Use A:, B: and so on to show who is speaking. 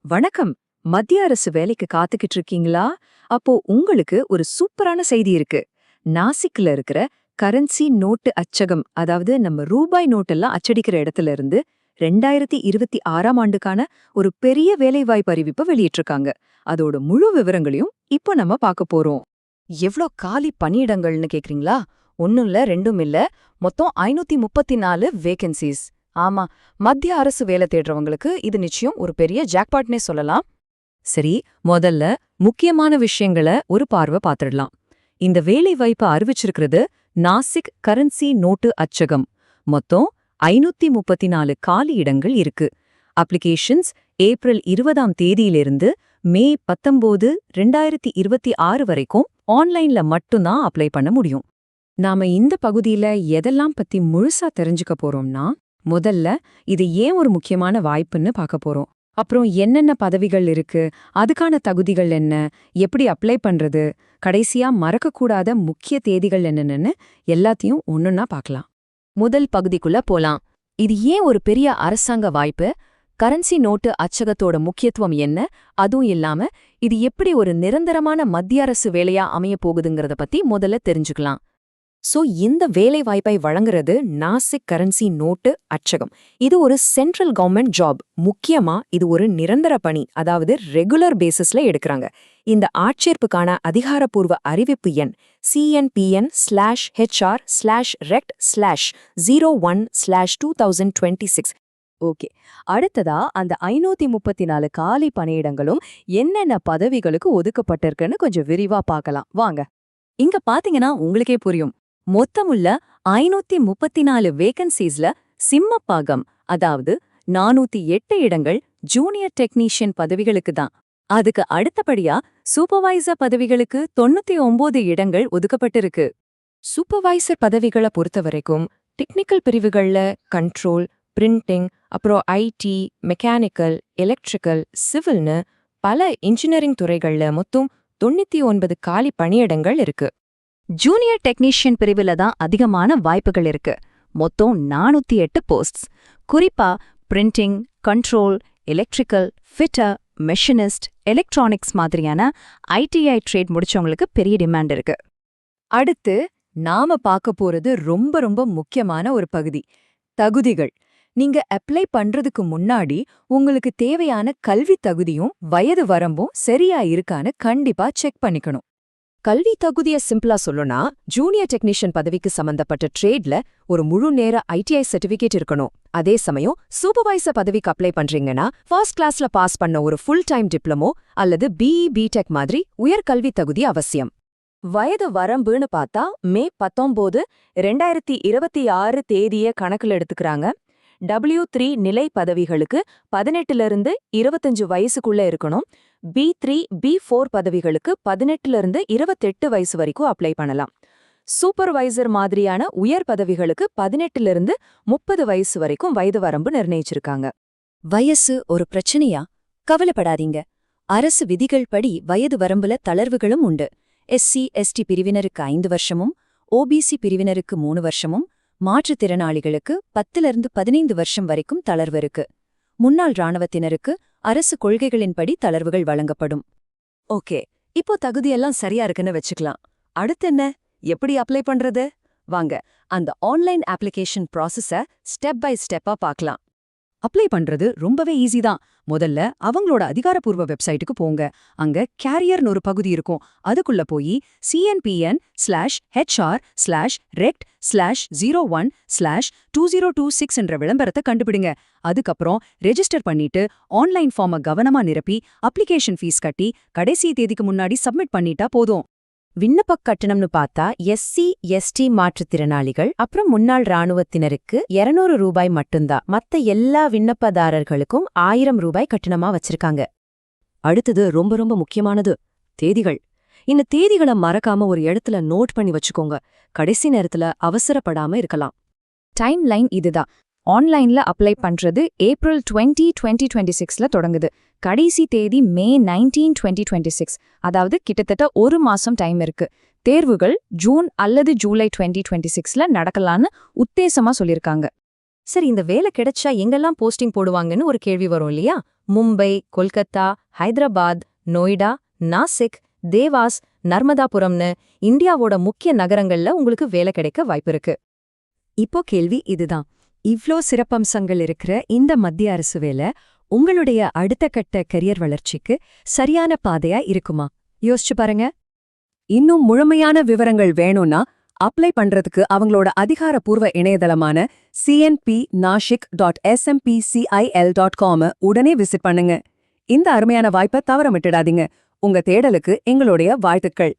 A: வணக்கம். மத்திய அரசு வேலைக்கு காத்துக்கிட்டு இருக்கீங்களா? அப்போ உங்களுக்கு ஒரு சூப்பரான செய்தி இருக்கு. நாசிக்ல இருக்கிற கரன்சி நோட்டு அச்சகம், அதாவது நம்ம ரூபாய் நோட்டெல்லாம் அச்சடிக்கிற இடத்துல இருந்து 2026ஆம் ஆண்டுக்கான ஒரு பெரிய வேலைவாய்ப்பு அறிவிப்பை வெளியிட்டிருக்காங்க. அதோட முழு விவரங்களையும் இப்போ நம்ம பார்க்க போறோம்.
B: எவ்ளோ காலி பணியிடங்கள்னு கேக்குறீங்களா? ஒண்ணும் இல்ல, ரெண்டும் இல்ல. மொத்தம் 534 வேகன்சிஸ். ஆமா, மத்திய அரசு வேலை தேடுறவங்களுக்கு இது நிச்சயம் ஒரு பெரிய ஜாக்பாட்னே சொல்லலாம்.
A: சரி, முதல்ல முக்கியமான விஷயங்களை ஒரு பார்வை பார்த்துடலாம். இந்த வேலைவாய்ப்பை அறிவிச்சிருக்கிறது நாசிக் கரன்சி நோட்டு அச்சகம். மொத்தம் 534 காலி இடங்கள் இருக்கு. அப்ளிகேஷன்ஸ் ஏப்ரல் 20ஆம் தேதியிலிருந்து மே 19, 2026 வரைக்கும் ஆன்லைன்ல மட்டும்தான் அப்ளை பண்ண முடியும். நாம இந்த பகுதியில எதெல்லாம் பத்தி முழுசா தெரிஞ்சுக்க போறோம்னா, முதல்ல இது ஏன் ஒரு முக்கியமான வாய்ப்புன்னு பார்க்க போறோம். அப்புறம் என்னென்ன பதவிகள் இருக்கு, அதுக்கான தகுதிகள் என்ன, எப்படி அப்ளை பண்றது, கடைசியா மறக்கக்கூடாத முக்கிய தேதிகள் என்னென்னு எல்லாத்தையும் ஒன்னொன்னா பார்க்கலாம்.
B: முதல் பகுதிக்குள்ள போலாம். இது ஏன் ஒரு பெரிய அரசாங்க வாய்ப்பு? கரன்சி நோட்டு அச்சகத்தோட முக்கியத்துவம் என்ன? அதுவும் இல்லாம இது எப்படி ஒரு நிரந்தரமான மத்திய அரசு வேலையா அமைய போகுதுங்கிறத பத்தி முதல்ல தெரிஞ்சுக்கலாம்.
A: இந்த வேலை வாய்ப்பை வழங்குறது நாசிக் கரன்சி நோட்டு அச்சகம். இது ஒரு சென்ட்ரல் கவர்மெண்ட் ஜாப். முக்கியமா இது ஒரு நிரந்தர பணி, அதாவது ரெகுலர் பேசிஸ்ல எடுக்கிறாங்க. இந்த ஆட்சேர்ப்புக்கான அதிகாரப்பூர்வ அறிவிப்பு எண் CNPN/HR/Rect/01/2026.
B: ஓகே, அடுத்ததா அந்த 534 காலி பணியிடங்களும் என்னென்ன பதவிகளுக்கு ஒதுக்கப்பட்டிருக்குன்னு கொஞ்சம் விரிவா பார்க்கலாம் வாங்க.
A: இங்க பாத்தீங்கன்னா உங்களுக்கே புரியும். மொத்தமுள்ள 534 வேகன்சிஸ்ல சிம்மப்பாகம், அதாவது 408 இடங்கள் ஜூனியர் டெக்னீஷியன் பதவிகளுக்கு தான். அதுக்கு அடுத்தபடியா சூப்பர்வைசர் பதவிகளுக்கு 99 இடங்கள் ஒதுக்கப்பட்டிருக்கு. சூப்பர்வைசர் பதவிகளை பொறுத்தவரைக்கும் டெக்னிக்கல் பிரிவுகள்ல கண்ட்ரோல், பிரிண்டிங், அப்புறம் ஐடி, மெக்கானிக்கல், எலக்ட்ரிக்கல், சிவில்னு பல இன்ஜினியரிங் துறைகள்ல மொத்தம் 99 காலி பணியிடங்கள் இருக்கு.
B: ஜூனியர் டெக்னீஷியன் பிரிவுல தான் அதிகமான வாய்ப்புகள் இருக்கு. மொத்தம் 408 போஸ்ட்ஸ். குறிப்பா printing, control, electrical, fitter, machinist, electronics மாதிரியான ஐடிஐ ட்ரேட் முடிச்சவங்களுக்கு பெரிய டிமாண்ட் இருக்கு.
A: அடுத்து நாம பார்க்க போறது ரொம்ப ரொம்ப முக்கியமான ஒரு பகுதி, தகுதிகள். நீங்க அப்ளை பண்றதுக்கு முன்னாடி உங்களுக்கு தேவையான கல்வி தகுதியும் வயது வரம்பும் சரியா இருக்கான்னு கண்டிப்பா செக் பண்ணிக்கணும்.
B: கல்வி தகுதியை சிம்பிளா சொல்லணும்னா, ஜூனியர் டெக்னீஷியன் பதவிக்கு சம்பந்தப்பட்ட ட்ரேட்ல ஒரு முழு நேர ஐடிஐ சர்டிபிகேட் இருக்கணும். அதே சமயம் சூப்பர்வைசர் பதவிக்கு அப்ளை பண்றீங்கன்னா ஃபர்ஸ்ட் கிளாஸ்ல பாஸ் பண்ண ஒரு ஃபுல் டைம் டிப்ளமோ அல்லது பிஇ, பிடெக் மாதிரி உயர்கல்வி தகுதி அவசியம்.
A: வயது வரம்புன்னு பார்த்தா மே 19, 2026 தேதிய கணக்குல எடுத்துக்கிறாங்க. W3 நிலை பதவிகளுக்கு 18லிருந்து 25 வயசுக்குள்ள இருக்கணும். B3, B4 பதவிகளுக்கு 18லிருந்து 28 வயசு வரைக்கும் அப்ளை பண்ணலாம். சூப்பர்வைசர் மாதிரியான உயர் பதவிகளுக்கு 18லிருந்து 30 வயசு வரைக்கும் வயது வரம்பு நிர்ணயிச்சிருக்காங்க.
B: வயசு ஒரு பிரச்சனையா? கவலைப்படாதீங்க. அரசு விதிகள் படி வயது வரம்புல தளர்வுகளும் உண்டு. SC, ST பிரிவினருக்கு 5 வருஷமும், OBC பிரிவினருக்கு 3 வருஷமும், மாற்றுத்திறனாளிகளுக்கு 10லிருந்து 15 வருஷம் வரைக்கும் தளர்வு இருக்கு. முன்னாள் இராணுவத்தினருக்கு அரசு கொள்கைகளின்படி தளர்வுகள் வழங்கப்படும்.
A: ஓகே, இப்போ தகுதியெல்லாம் சரியா இருக்குன்னு வச்சுக்கலாம். அடுத்து என்ன, எப்படி அப்ளை பண்றது? வாங்க அந்த ஆன்லைன் அப்ளிகேஷன் ப்ராசஸ ஸ்டெப் பை ஸ்டெப்பா பார்க்கலாம். அப்ளை பண்றது ரொம்பவே ஈஸி தான். முதல்ல அவங்களோட அதிகாரப்பூர்வ வெப்சைட்டுக்கு போங்க. அங்க கேரியர்னு ஒரு பகுதி இருக்கும். அதுக்குள்ள போய் CNPN/HR/Rect/01/2026 என்ற விளம்பரத்தை கண்டுபிடிங்க. அதுக்கப்புறம் ரெஜிஸ்டர் பண்ணிட்டு ஆன்லைன் ஃபார்மை கவனமா நிரப்பி அப்ளிகேஷன் ஃபீஸ் கட்டி கடைசி தேதிக்கு முன்னாடி சப்மிட் பண்ணிட்டா போதும்.
B: விண்ணப்ப கட்டணம்னு பார்த்தா SC, ST மாற்றுத்திறனாளிகள் அப்புறம் முன்னாள் இராணுவத்தினருக்கு 200 ரூபாய் மட்டும்தான். மத்த எல்லா விண்ணப்பதாரர்களுக்கும் 1000 ரூபாய் கட்டணமா வச்சிருக்காங்க.
A: அடுத்தது ரொம்ப ரொம்ப முக்கியமானது, தேதிகள். இந்த தேதிகளை மறக்காம ஒரு இடத்துல நோட் பண்ணி வச்சுக்கோங்க. கடைசி நேரத்துல அவசரப்படாம இருக்கலாம்.
B: டைம் லைன் இதுதான். ஆன்லைன்ல அப்ளை பண்றது ஏப்ரல் 20, 2026ல தொடங்குது. கடைசி தேதி மே 19, 2026. அதாவது கிட்டத்தட்ட ஒரு மாசம் டைம் இருக்கு. தேர்வுகள் ஜூன் அல்லது ஜூலை 2026ல நடக்கலான்னு உத்தேசமா சொல்லியிருக்காங்க.
A: சரி, இந்த வேலை கிடைச்சா எங்கெல்லாம் போஸ்டிங் போடுவாங்கன்னு ஒரு கேள்வி வரும் இல்லையா? மும்பை, கொல்கத்தா, ஹைதராபாத், நொய்டா, நாசிக், தேவாஸ், நர்மதாபுரம்னு இந்தியாவோட முக்கிய நகரங்கள்ல உங்களுக்கு வேலை கிடைக்க வாய்ப்பிருக்கு.
B: இப்போ கேள்வி இதுதான். இவ்ளோ சிறப்பம்சங்கள் இருக்கிற இந்த மத்திய அரசு வேலை உங்களுடைய அடுத்த கட்ட கரியர் வளர்ச்சிக்கு சரியான பாதையா இருக்குமா? யோசிச்சு பாருங்க. இன்னும் முழுமையான விவரங்கள் வேணும்னா அப்ளை பண்றதுக்கு அவங்களோட அதிகாரப்பூர்வ இணையதளமான cnp.nashik.smpcil.com உடனே விசிட் பண்ணுங்க. இந்த அருமையான வாய்ப்பை தவற விட்டுடாதீங்க. உங்க தேடலுக்கு எங்களுடைய வாழ்த்துக்கள்.